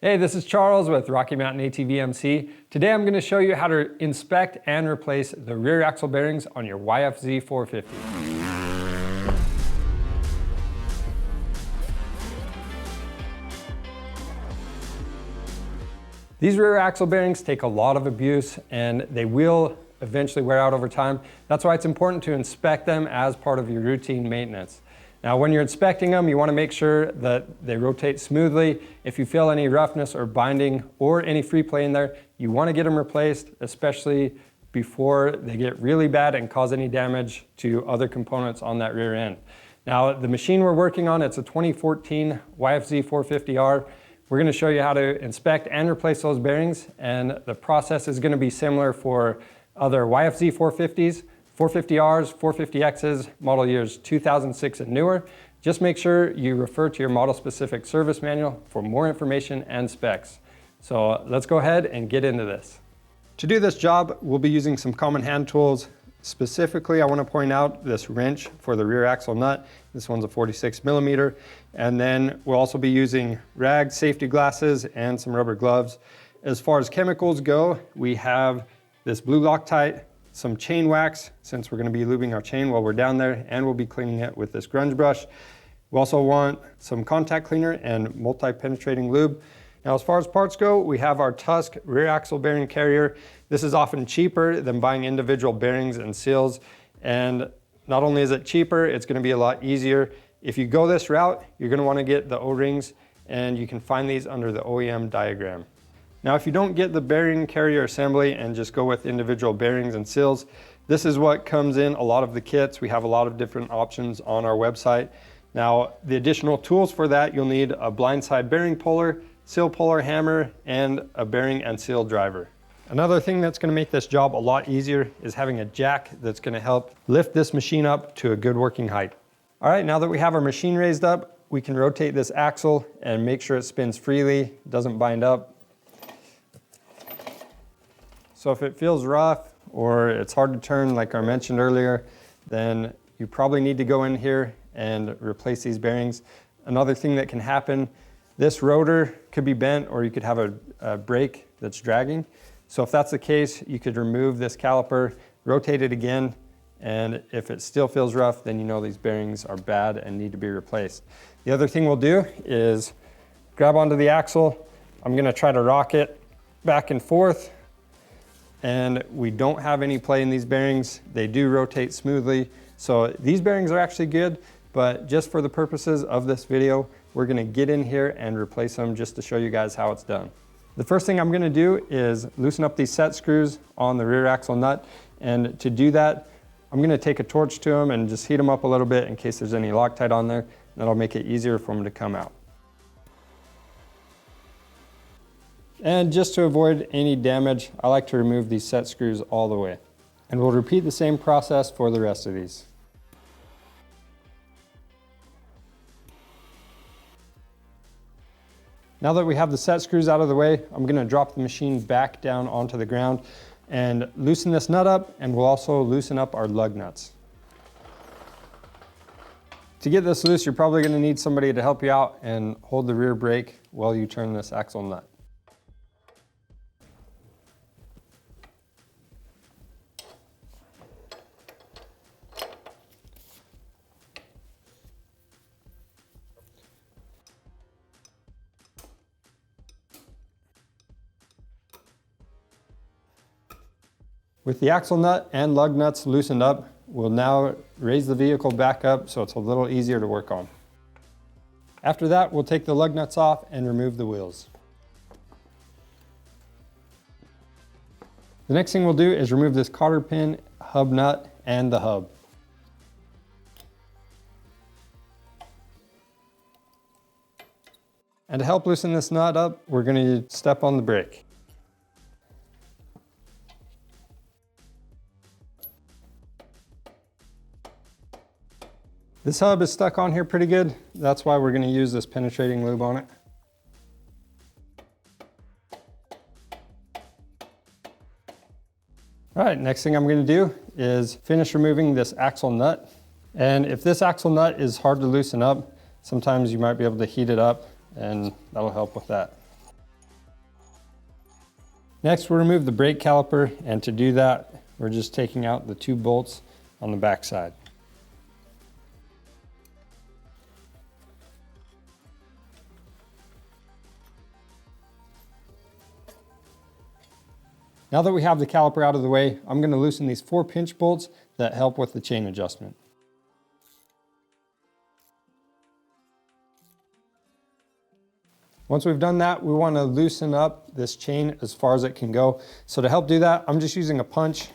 Hey, this is Charles with Rocky Mountain ATV MC. Today I'm going to show you how to inspect and replace the rear axle bearings on your YFZ450. These rear axle bearings take a lot of abuse and they will eventually wear out over time. That's why it's important to inspect them as part of your routine maintenance. Now, when you're inspecting them, you want to make sure that they rotate smoothly. If you feel any roughness or binding or any free play in there, you want to get them replaced, especially before they get really bad and cause any damage to other components on that rear end. Now, the machine we're working on, it's a 2014 YFZ450R. We're going to show you how to inspect and replace those bearings, and the process is going to be similar for other YFZ450s, 450Rs, 450Xs, model years 2006 and newer. Just make sure you refer to your model specific service manual for more information and specs. So let's go ahead and get into this. To do this job, we'll be using some common hand tools. Specifically, I want to point out this wrench for the rear axle nut. This one's a 46 millimeter. And then we'll also be using rags, safety glasses, and some rubber gloves. As far as chemicals go, we have this blue Loctite, some chain wax, since we're going to be lubing our chain while we're down there, and we'll be cleaning it with this grunge brush. We also want some contact cleaner and multi-penetrating lube. Now, as far as parts go, we have our Tusk rear axle bearing carrier. This is often cheaper than buying individual bearings and seals, and not only is it cheaper, it's going to be a lot easier. If you go this route, you're going to want to get the O-rings, and you can find these under the OEM diagram. Now, if you don't get the bearing carrier assembly and just go with individual bearings and seals, this is what comes in a lot of the kits. We have a lot of different options on our website. Now, the additional tools for that, you'll need a blindside bearing puller, seal puller hammer, and a bearing and seal driver. Another thing that's going to make this job a lot easier is having a jack that's going to help lift this machine up to a good working height. All right, now that we have our machine raised up, we can rotate this axle and make sure it spins freely, doesn't bind up. So if it feels rough or it's hard to turn, like I mentioned earlier, then you probably need to go in here and replace these bearings. Another thing that can happen, this rotor could be bent, or you could have a brake that's dragging. So if that's the case, you could remove this caliper, rotate it again, and if it still feels rough, then you know these bearings are bad and need to be replaced. The other thing we'll do is grab onto the axle. I'm going to try to rock it back and forth. And we don't have any play in these bearings. They do rotate smoothly. So these bearings are actually good, but just for the purposes of this video, we're gonna get in here and replace them just to show you guys how it's done. The first thing I'm gonna do is loosen up these set screws on the rear axle nut. And to do that, I'm gonna take a torch to them and just heat them up a little bit in case there's any Loctite on there. That'll make it easier for them to come out. And just to avoid any damage, I like to remove these set screws all the way. And we'll repeat the same process for the rest of these. Now that we have the set screws out of the way, I'm going to drop the machine back down onto the ground and loosen this nut up, and we'll also loosen up our lug nuts. To get this loose, you're probably going to need somebody to help you out and hold the rear brake while you turn this axle nut. With the axle nut and lug nuts loosened up, we'll now raise the vehicle back up so it's a little easier to work on. After that, we'll take the lug nuts off and remove the wheels. The next thing we'll do is remove this cotter pin, hub nut, and the hub. And to help loosen this nut up, we're going to step on the brake. This hub is stuck on here pretty good. That's why we're going to use this penetrating lube on it. All right, next thing I'm going to do is finish removing this axle nut. And if this axle nut is hard to loosen up, sometimes you might be able to heat it up and that'll help with that. Next, we'll remove the brake caliper, and to do that, we're just taking out the 2 bolts on the back side. Now that we have the caliper out of the way, I'm going to loosen these 4 pinch bolts that help with the chain adjustment. Once we've done that, we want to loosen up this chain as far as it can go. So to help do that, I'm just using a punch.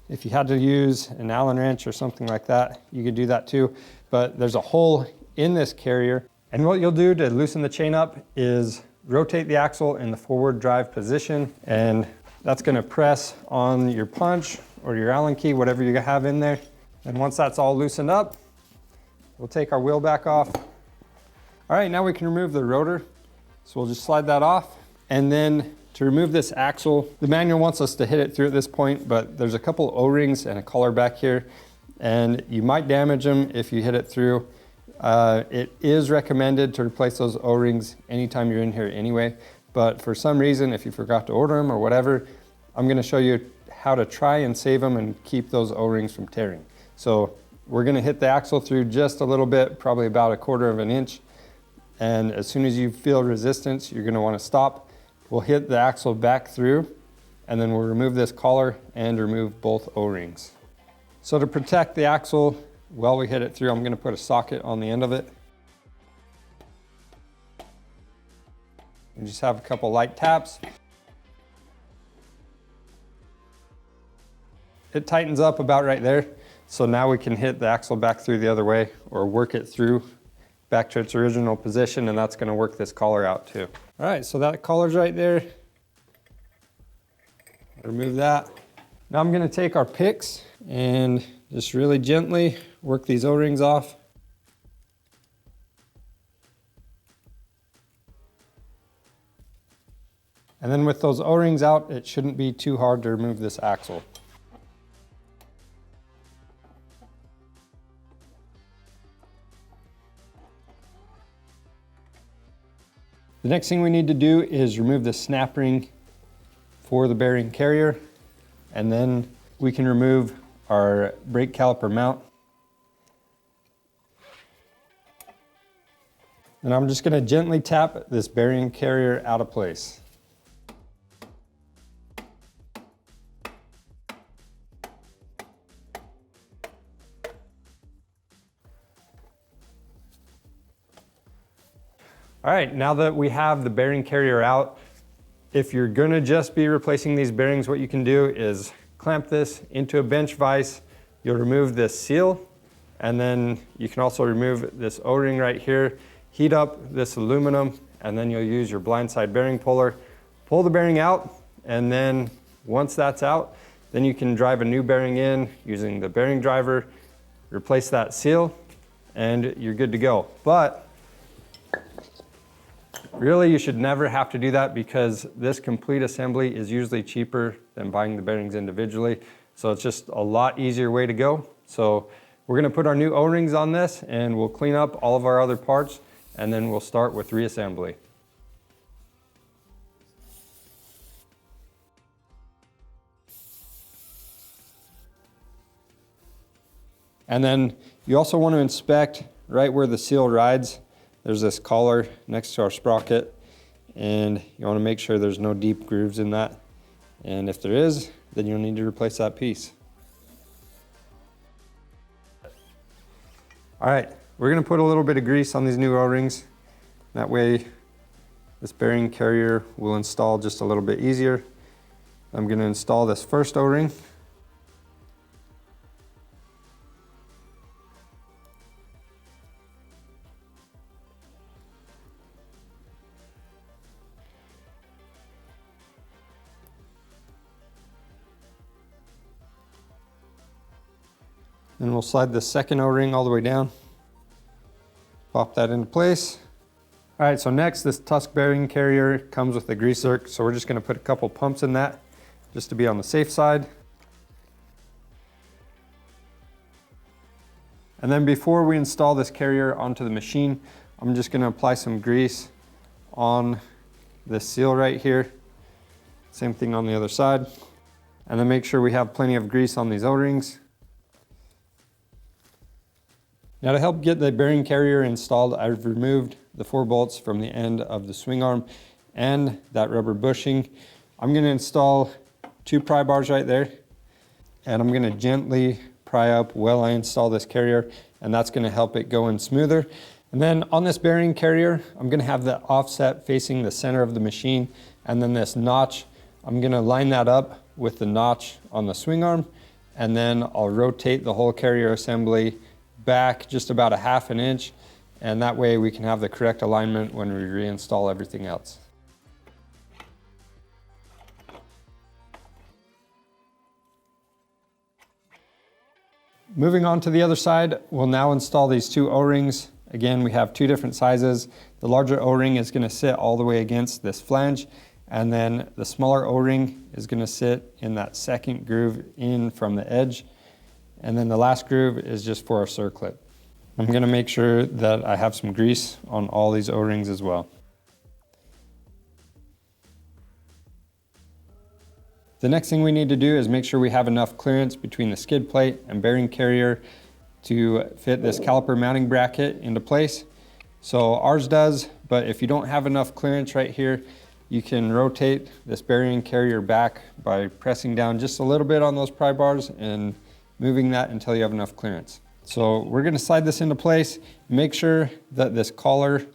If you had to use an Allen wrench or something like that, you could do that too. But there's a hole in this carrier. And what you'll do to loosen the chain up is rotate the axle in the forward drive position, and that's going to press on your punch or your Allen key, whatever you have in there. And once that's all loosened up, we'll take our wheel back off. All right, now we can remove the rotor. So we'll just slide that off. And then to remove this axle, the manual wants us to hit it through at this point, but there's a couple O-rings and a collar back here, and you might damage them if you hit it through. It is recommended to replace those O-rings anytime you're in here anyway, but for some reason, if you forgot to order them or whatever, I'm gonna show you how to try and save them and keep those O-rings from tearing. So we're gonna hit the axle through just a little bit, probably about 1/4 of an inch. And as soon as you feel resistance, you're going to want to stop. We'll hit the axle back through, and then we'll remove this collar and remove both O-rings. So to protect the axle while we hit it through, I'm going to put a socket on the end of it. And just have a couple light taps. It tightens up about right there. So now we can hit the axle back through the other way, or work it through back to its original position, and that's going to work this collar out too. All right, so that collar's right there. Remove that. Now I'm going to take our picks and just really gently work these O-rings off. And then with those O-rings out, it shouldn't be too hard to remove this axle. The next thing we need to do is remove the snap ring for the bearing carrier, and then we can remove our brake caliper mount. And I'm just going to gently tap this bearing carrier out of place. All right, now that we have the bearing carrier out, if you're gonna just be replacing these bearings, what you can do is clamp this into a bench vise. You'll remove this seal, and then you can also remove this O-ring right here, heat up this aluminum, and then you'll use your blindside bearing puller, pull the bearing out, and then once that's out, then you can drive a new bearing in using the bearing driver, replace that seal, and you're good to go. But really, you should never have to do that, because this complete assembly is usually cheaper than buying the bearings individually. So it's just a lot easier way to go. So we're going to put our new O-rings on this, and we'll clean up all of our other parts, and then we'll start with reassembly. And then you also want to inspect right where the seal rides. There's this collar next to our sprocket, and you want to make sure there's no deep grooves in that. And if there is, then you'll need to replace that piece. All right, we're going to put a little bit of grease on these new O-rings. That way this bearing carrier will install just a little bit easier. I'm going to install this first O-ring. And we'll slide the second O-ring all the way down. Pop that into place. All right, so next, this tusk bearing carrier comes with a greaser, so we're just going to put a couple pumps in that just to be on the safe side. And then before we install this carrier onto the machine, I'm just going to apply some grease on this seal right here. Same thing on the other side. And then make sure we have plenty of grease on these O-rings. Now to help get the bearing carrier installed, I've removed the 4 bolts from the end of the swing arm and that rubber bushing. I'm going to install 2 pry bars right there, and I'm going to gently pry up while I install this carrier, and that's going to help it go in smoother. And then on this bearing carrier, I'm going to have the offset facing the center of the machine, and then this notch, I'm going to line that up with the notch on the swing arm, and then I'll rotate the whole carrier assembly back just about a ½ an inch, and that way we can have the correct alignment when we reinstall everything else. Moving on to the other side, we'll now install these 2 O-rings. Again, we have 2 different sizes. The larger O-ring is going to sit all the way against this flange, and then the smaller O-ring is going to sit in that second groove in from the edge, and then the last groove is just for our circlip. I'm going to make sure that I have some grease on all these O-rings as well. The next thing we need to do is make sure we have enough clearance between the skid plate and bearing carrier to fit this caliper mounting bracket into place. So ours does, but if you don't have enough clearance right here, you can rotate this bearing carrier back by pressing down just a little bit on those pry bars and moving that until you have enough clearance. So we're going to slide this into place. Make sure that this collar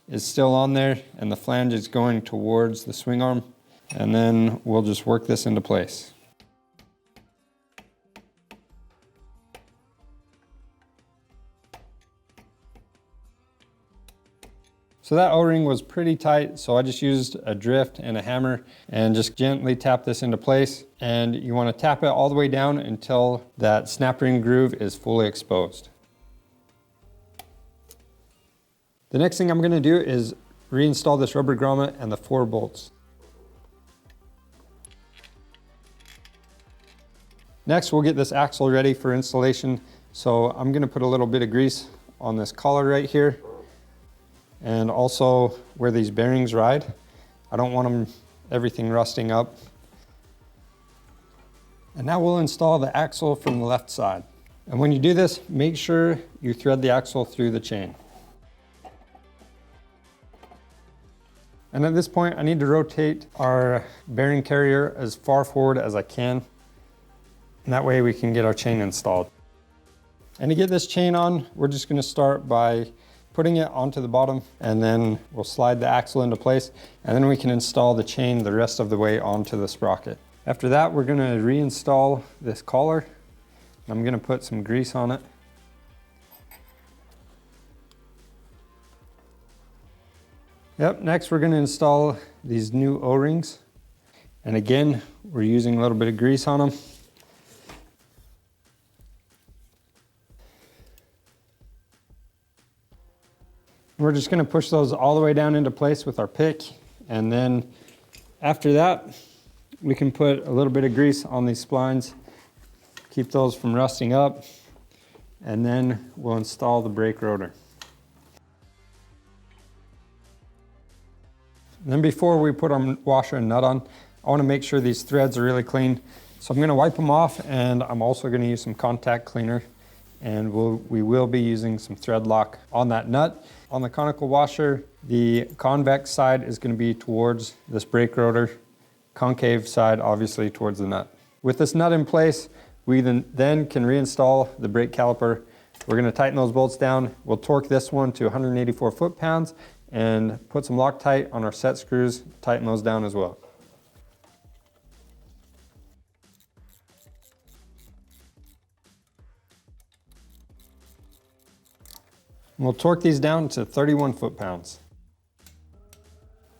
is still on there and the flange is going towards the swing arm. And then we'll just work this into place. So that O-ring was pretty tight, so I just used a drift and a hammer and just gently tap this into place. And you want to tap it all the way down until that snap ring groove is fully exposed. The next thing I'm going to do is reinstall this rubber grommet and the 4 bolts. Next, we'll get this axle ready for installation. So I'm going to put a little bit of grease on this collar right here, and also where these bearings ride. I don't want everything rusting up. And now we'll install the axle from the left side. And when you do this, make sure you thread the axle through the chain. And at this point, I need to rotate our bearing carrier as far forward as I can. And that way we can get our chain installed. And to get this chain on, we're just going to start by putting it onto the bottom, and then we'll slide the axle into place, and then we can install the chain the rest of the way onto the sprocket. After that, we're going to reinstall this collar. I'm going to put some grease on it. Yep, next we're going to install these new O-rings. And again, we're using a little bit of grease on them. We're just going to push those all the way down into place with our pick, and then after that we can put a little bit of grease on these splines, keep those from rusting up, and then we'll install the brake rotor. And then before we put our washer and nut on, I want to make sure these threads are really clean. So I'm going to wipe them off, and I'm also going to use some contact cleaner, and we will be using some thread lock on that nut. On the conical washer, the convex side is going to be towards this brake rotor, concave side obviously towards the nut. With this nut in place, we then can reinstall the brake caliper. We're going to tighten those bolts down. We'll torque this one to 184 foot-pounds and put some Loctite on our set screws, tighten those down as well. We'll torque these down to 31 foot-pounds.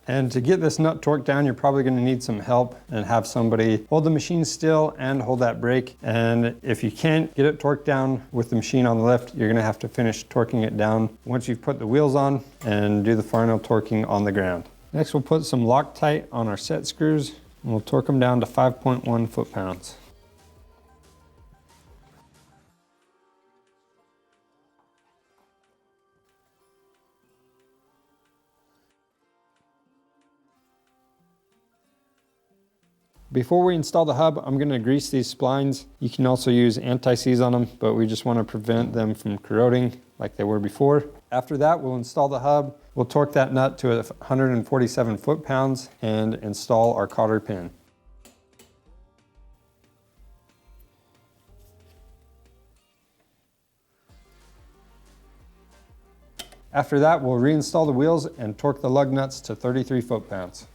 And to get this nut torqued down, you're probably going to need some help and have somebody hold the machine still and hold that brake. And if you can't get it torqued down with the machine on the lift, you're going to have to finish torquing it down once you've put the wheels on and do the final torquing on the ground. Next, we'll put some Loctite on our set screws, and we'll torque them down to 5.1 foot-pounds. Before we install the hub, I'm gonna grease these splines. You can also use anti-seize on them, but we just wanna prevent them from corroding like they were before. After that, we'll install the hub. We'll torque that nut to 147 foot-pounds and install our cotter pin. After that, we'll reinstall the wheels and torque the lug nuts to 33 foot-pounds.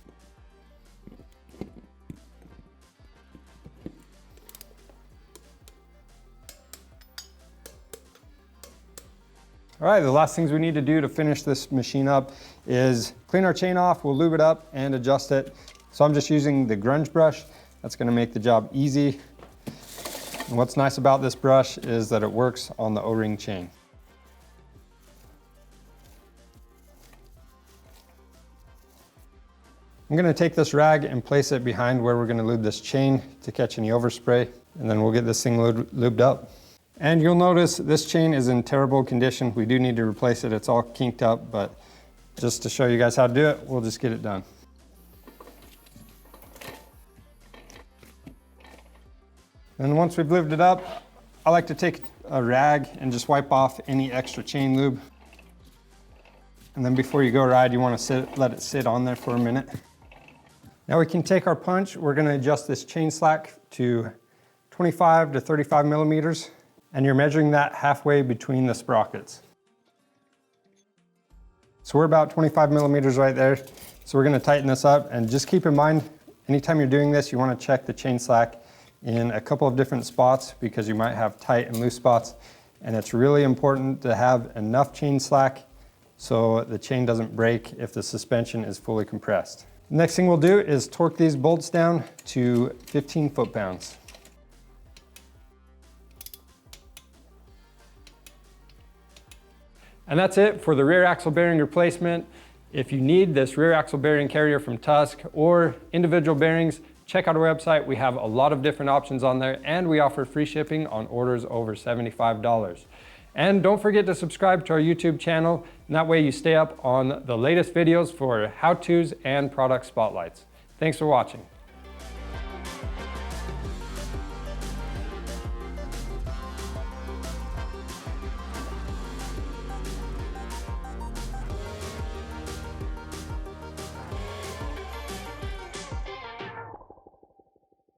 All right, the last things we need to do to finish this machine up is clean our chain off, we'll lube it up and adjust it. So I'm just using the grunge brush. That's gonna make the job easy. And what's nice about this brush is that it works on the O-ring chain. I'm gonna take this rag and place it behind where we're gonna lube this chain to catch any overspray, and then we'll get this thing lubed up. And you'll notice this chain is in terrible condition. We do need to replace it. It's all kinked up, but just to show you guys how to do it, we'll just get it done. And once we've lubed it up, I like to take a rag and just wipe off any extra chain lube. And then before you go ride, you want to let it sit on there for a minute. Now we can take our punch. We're going to adjust this chain slack to 25 to 35 millimeters. And you're measuring that halfway between the sprockets. So we're about 25 millimeters right there. So we're gonna tighten this up, and just keep in mind, anytime you're doing this, you wanna check the chain slack in a couple of different spots because you might have tight and loose spots. And it's really important to have enough chain slack so the chain doesn't break if the suspension is fully compressed. Next thing we'll do is torque these bolts down to 15 foot-pounds. And that's it for the rear axle bearing replacement. If you need this rear axle bearing carrier from Tusk or individual bearings, check out our website. We have a lot of different options on there, and we offer free shipping on orders over $75. And don't forget to subscribe to our YouTube channel, and that way you stay up on the latest videos for how-tos and product spotlights. Thanks for watching.